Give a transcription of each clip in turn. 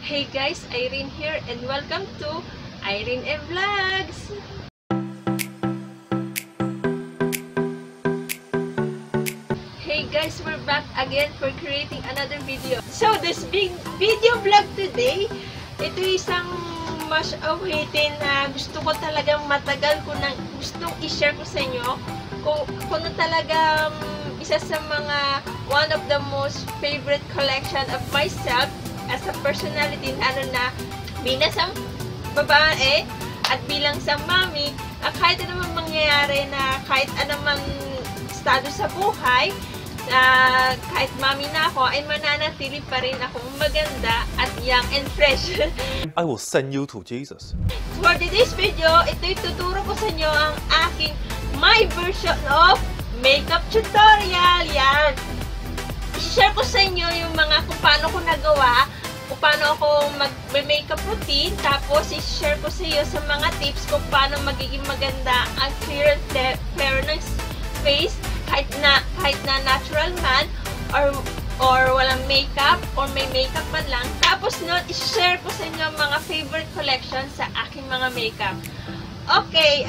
Hey guys, Irene here and welcome to Irene and Vlogs! Hey guys, we're back again for creating another video. So this big video vlog today, ito isang much awaited na gusto ko talagang matagal ko nang gustong i-share ko sa inyo. Kung talagang isa sa mga one of the most favorite collection of myself as a personality, ano na bilang isang babae at bilang isang mami, kahit anumang mangyayari na kahit anumang estado sa buhay, kahit mami na ako, ay mananatili pa rin akong maganda at young and fresh. I will send you to Jesus. For today's video, ito'y tuturo ko sa inyo ang aking my version of makeup tutorial. Yan. I-share ko sa inyo yung mga kung paano ko nagawa, kung paano ako mag-makeup routine, tapos i-share ko sa iyo sa mga tips kung paano magiging maganda ang clear and fair ng face kahit na natural man or walang makeup or may makeup man lang. Tapos nun, i-share ko sa inyo mga favorite collection sa aking mga makeup. Okay,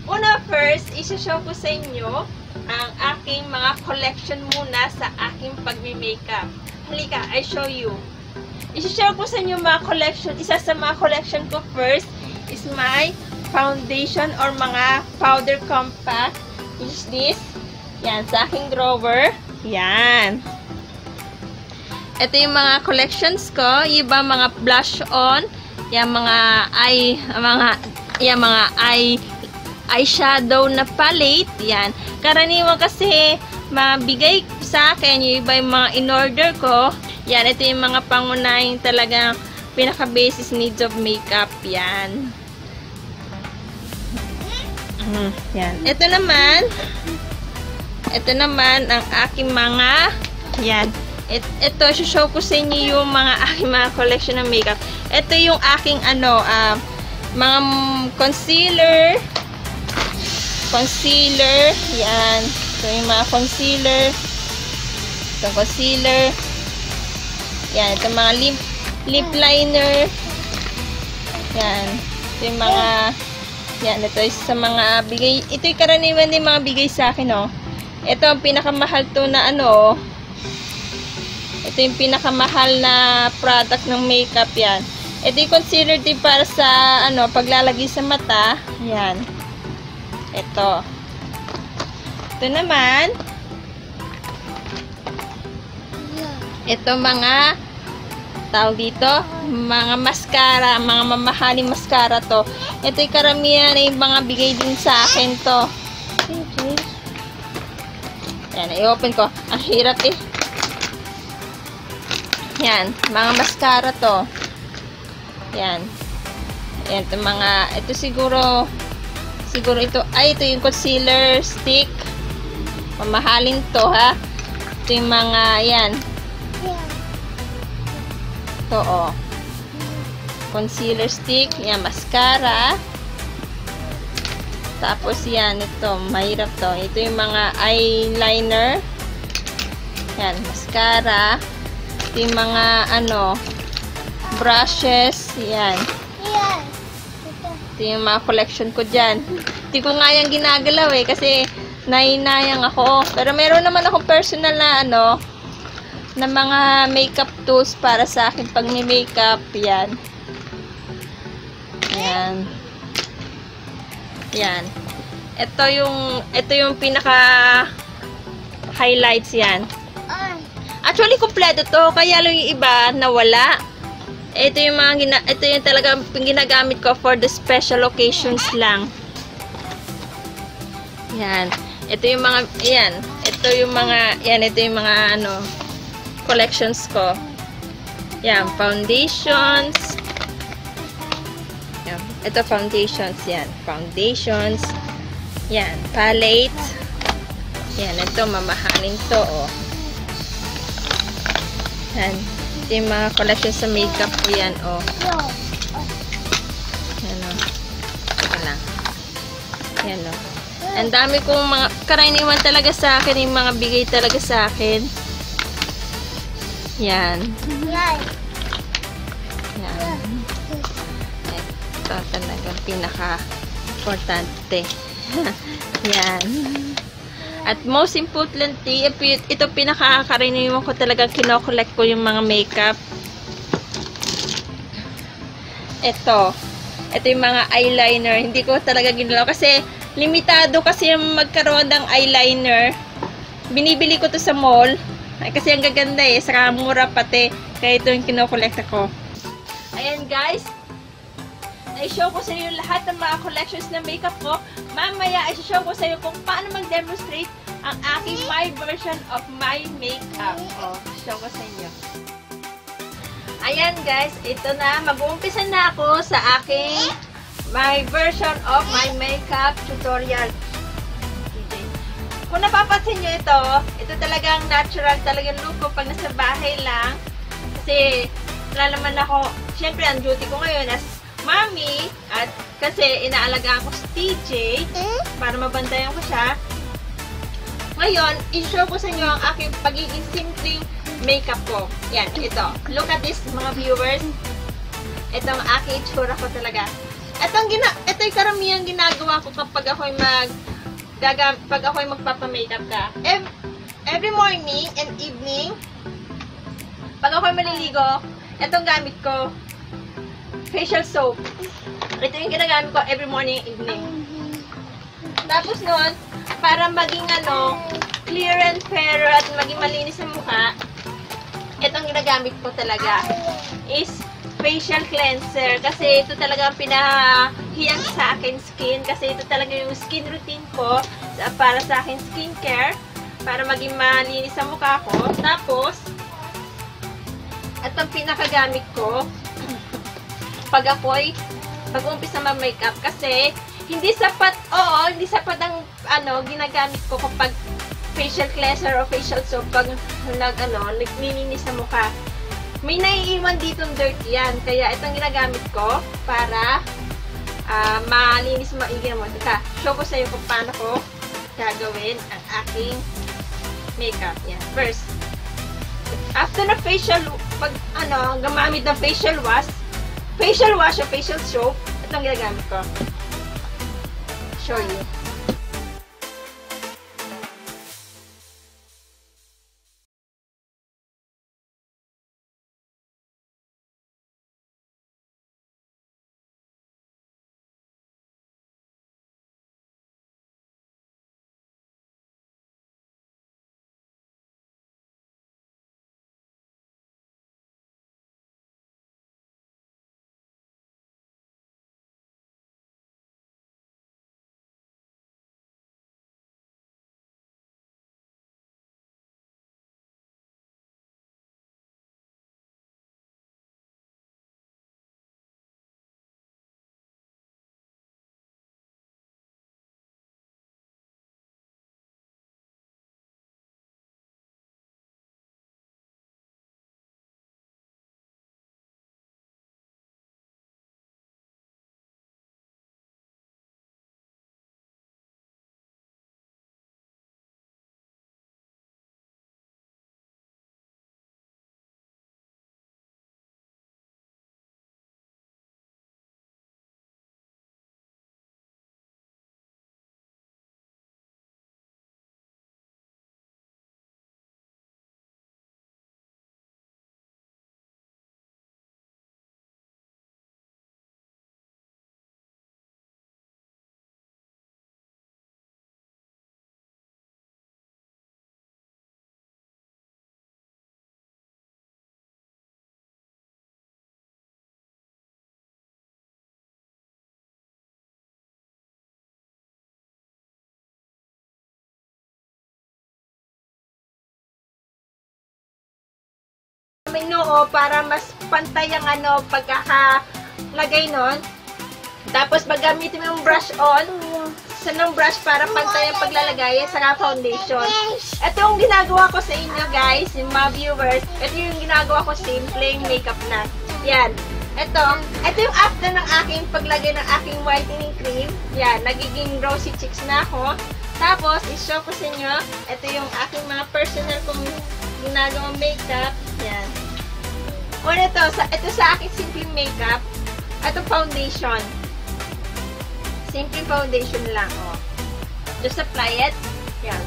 una first, i-show ko sa inyo ang aking mga collection muna sa aking pagme-makeup. Halika, I show you. I-share ko sa inyo mga collection. Isa sa mga collection ko first is my foundation or mga powder compact. Is this. Yan, sa aking drawer. Yan. Ito yung mga collections ko. Iba mga blush on. Yan, mga eyeshadow na palette. Yan. Karaniwan kasi mabigay sa akin yung iba yung mga in-order ko. Yan, ito yung mga pangunahing talagang pinaka-basis needs of makeup. Yan. Yan. Ito naman ang aking mga, yan. Ito, show ko sa inyo yung mga aking mga collection ng makeup. Ito yung aking, mga concealer. Yan. Ito yung mga concealer. Ito, concealer. Yan. Ito mga lip liner. Yan. Ito yung mga, yan. Ito yung sa mga bigay. Ito yung karaniwan din mga bigay sa akin, oh. Ito ang pinakamahal to na ito yung pinakamahal na product ng makeup, yan. Ito yung concealer din para sa, paglalagay sa mata. Yan. Ito. Ito naman. Ito mga, tawag dito, mga mascara, mga mamahaling mascara to. Ito yung karamihan na yung mga bigay din sa akin to. Yan, i-open ko. Ang hirap eh. Yan, mga mascara to. Yan. Yan, ito mga, ito siguro ito, ito yung concealer stick. Mamahalin to, ha. Ito yung mga, yan. Ito, oh. Concealer stick. Yan, mascara. Tapos yan, ito, mahirap to. Ito yung mga eyeliner. Yan, mascara. Ito yung mga, brushes. Yan. Ito yung mga collection ko dyan. Hindi ko nga yan ginagalaw eh, kasi nainayang ako. Pero meron naman akong personal na, na mga makeup tools para sa akin pag may makeup. Yan. Yan. Yan. Ito yung pinaka highlights yan. Actually kompleto to, kaya lang yung iba nawala. Ito yung talaga ginagamit ko for the special occasions lang. Yan. Ito yung mga ito yung mga collections ko. Yan, foundations. Yan. Ito foundations, yan. Foundations. Yan, palette. Yan, ito mamahalin to, oh. Yan. Ito yung mga collection sa makeup ko yan, oh. Yan, oh. Ito lang. Yan, oh. Ang dami kong mga, karaniwan talaga sa akin, yung mga bigay talaga sa akin. Yan. Yan. Ito talagang pinaka-importante. Yan. At most importantly, ito pinaka-karaniwan ko talagang kinokollect ko yung mga makeup. Ito yung mga eyeliner. Hindi ko talaga ginalaw kasi limitado kasi yung magkaroon ng eyeliner. Binibili ko to sa mall. Ay, kasi ang gaganda eh. Saka mura pati. Kaya ito yung kinokolekta ko. Ayan guys. I-show ko sa iyo lahat ng mga collections ng makeup ko. Mamaya, i-show ko sa iyo kung paano mag-demonstrate ang aking my version of my makeup. O, show ko sa inyo. Ayan guys. Ito na. Mag-uumpisa na ako sa aking my version of my makeup tutorial. Kung napapansin nyo ito talagang natural, talagang look ko pag nasa bahay lang. Kasi, wala naman ako, syempre ang duty ko ngayon as mommy, at kasi inaalagaan ko si TJ, para mabantayan ko siya. Ngayon, i-show ko sa inyo ang aking pagiging simpleng makeup ko. Yan, ito. Look at this, mga viewers. Ito ang aking itsura ko talaga. Ito yung karamihan ginagawa ko kapag ako'y pag ako'y magpapa-makeup ka. Every morning and evening, pag ako'y maliligo, itong gamit ko, facial soap. Ito yung ginagamit ko every morning and evening. Tapos nun, para maging clear and fair at maging malinis ang mukha, itong ginagamit ko talaga is facial cleanser. Kasi ito talaga ang pinahiyang sa akin skin. Kasi ito talaga yung skin routine ko para sa akin skincare. Para maging malinis ang mukha ko. Tapos, itong pinakagamit ko pag ako'y mag-umpisa mag-makeup. Kasi, hindi sapat ang ginagamit ko kapag facial cleanser o facial soap pag naglilinis sa mukha. May naiiwan ditong dirt yan. Kaya itong ginagamit ko para malinis maigi mo. Teka, show ko sa iyo kung paano ko gagawin ang aking makeup. Yan. First, after na gamamit ng facial wash o facial soap, itong ginagamit ko. Show you. May noo para mas pantay ang pagkakalagay nun. Tapos gagamitin mo yung brush on sa ng brush para pantay ang paglalagay sa foundation. Ito yung ginagawa ko sa inyo guys, yung mga viewers. Ito yung ginagawa ko, simpleng makeup na. Yan. Ito yung after ng aking paglagay ng aking whitening cream. Yan, nagiging rosy cheeks na ako. Tapos, i-show ko sa inyo, ito yung aking mga personal kong ginagawang makeup. Yan. Una ito sa akin, simple makeup. Ito foundation. Simple foundation lang, oh. Just apply it. Yan.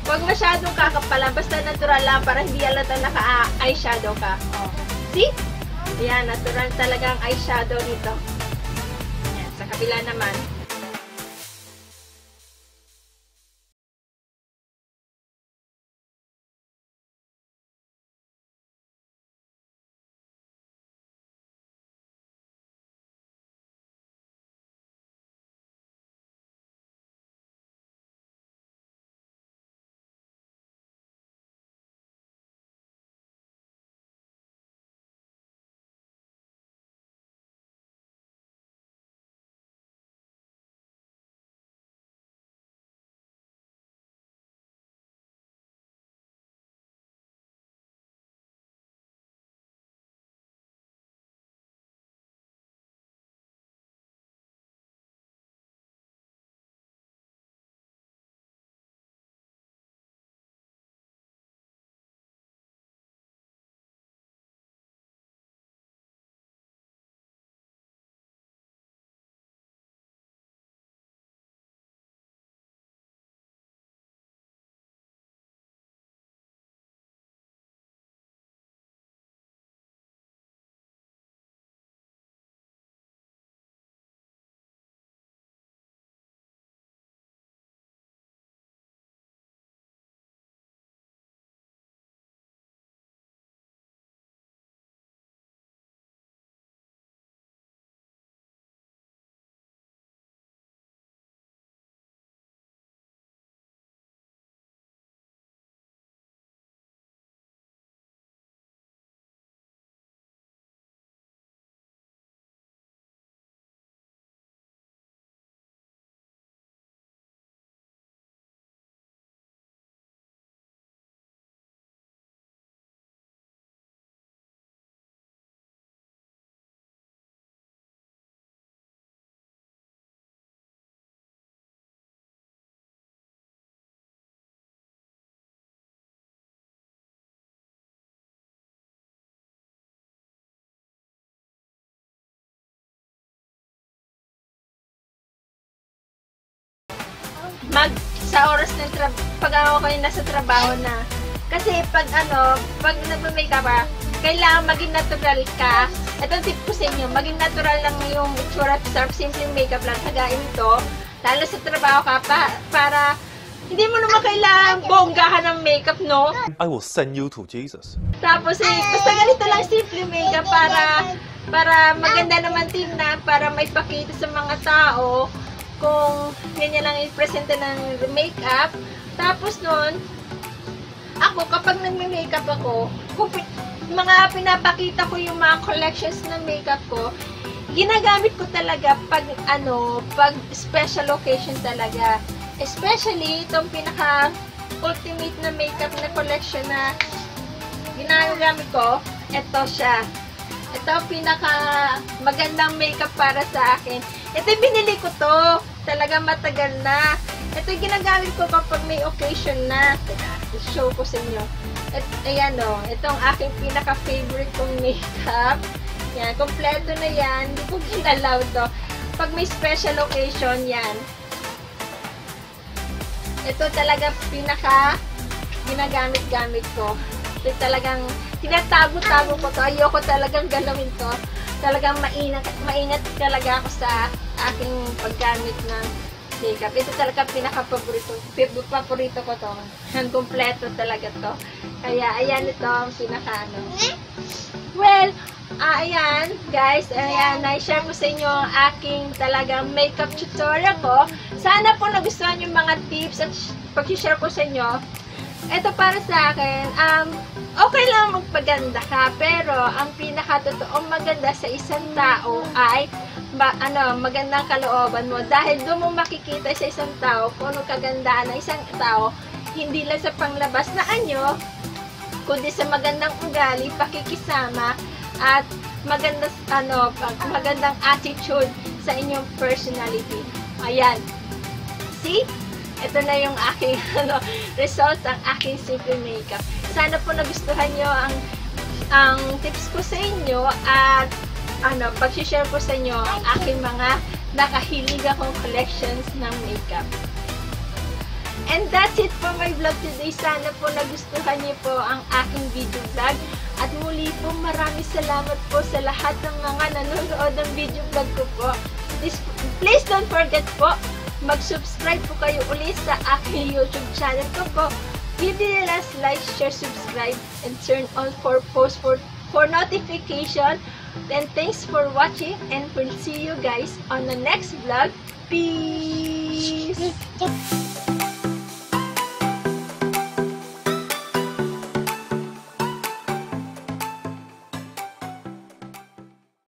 Huwag masyadong kakapalan. Basta natural lang para hindi halata naka-eyeshadow ka. Oh. See? Ayan, natural talagang eyeshadow dito. Ayan, sa kabila naman. sa oras ng pag ako kayo nasa trabaho na. Kasi pag nagme-makeup ka, kailangan maging natural ka. Itong tip ko sa inyo, maging natural lang yung itsura sa simpleng makeup lang, kagaya nito. Lalo sa trabaho ka para hindi mo naman kailangan bonggahan ng makeup, no? I will send you to Jesus. Tapos basta ganito lang simple makeup para maganda naman tingnan, para may pakita sa mga tao kung ganyan lang i-presenta ng makeup. Tapos nun, ako kapag nagme-makeup ako, mga pinapakita ko yung mga collections ng makeup ko, ginagamit ko talaga pag special occasion talaga. Especially itong pinaka ultimate na makeup na collection na ginagamit ko, ito siya. Ito pinaka magandang makeup para sa akin. Ito binili ko to, talaga matagal na. Ito ginagamit ko kapag may occasion na. I-show ko sa inyo. Ayan o, itong aking pinaka-favorite kong makeup. Yan, kompleto na yan. Hindi ko ginalaw to. Pag may special occasion, yan. Ito talaga pinaka ginagamit-gamit ko. Ito talagang tinatago-tago ko to. Ayoko talagang galawin to. Talagang maingat talaga ako sa aking paggamit ng makeup. Ito talaga pinaka-paborito ko to. Yan, kompleto talaga to. Kaya, ayan ito ang pinaka-ano. Well, ayan, guys. Ayan, na-share ko sa inyo ang aking talagang makeup tutorial ko. Sana po nagustuhan yung mga tips at pag-share ko sa inyo. Ito para sa akin, okay lang magpaganda ka, pero ang pinaka-totoong maganda sa isang tao ay magandang kalooban mo. Dahil doon mo makikita sa isang tao kung ano kagandaan ng isang tao, hindi lang sa panglabas na anyo, kundi sa magandang ugali, pakikisama, at magandang attitude sa inyong personality. Ayan. See? Ito na yung aking result, ang aking simple makeup. Sana po nagustuhan nyo ang tips ko sa inyo at pag-share ko sa inyo ang aking mga nakahilig akong collections ng makeup. And that's it for my vlog today. Sana po nagustuhan niyo po ang aking video vlog. At muli po maraming salamat po sa lahat ng mga nanonood ng video vlog ko po. Please don't forget po, mag-subscribe po kayo ulit sa aking YouTube channel ko po. Give the last like, share, subscribe, and turn on for post for notification. Then thanks for watching and we'll see you guys on the next vlog. Peace!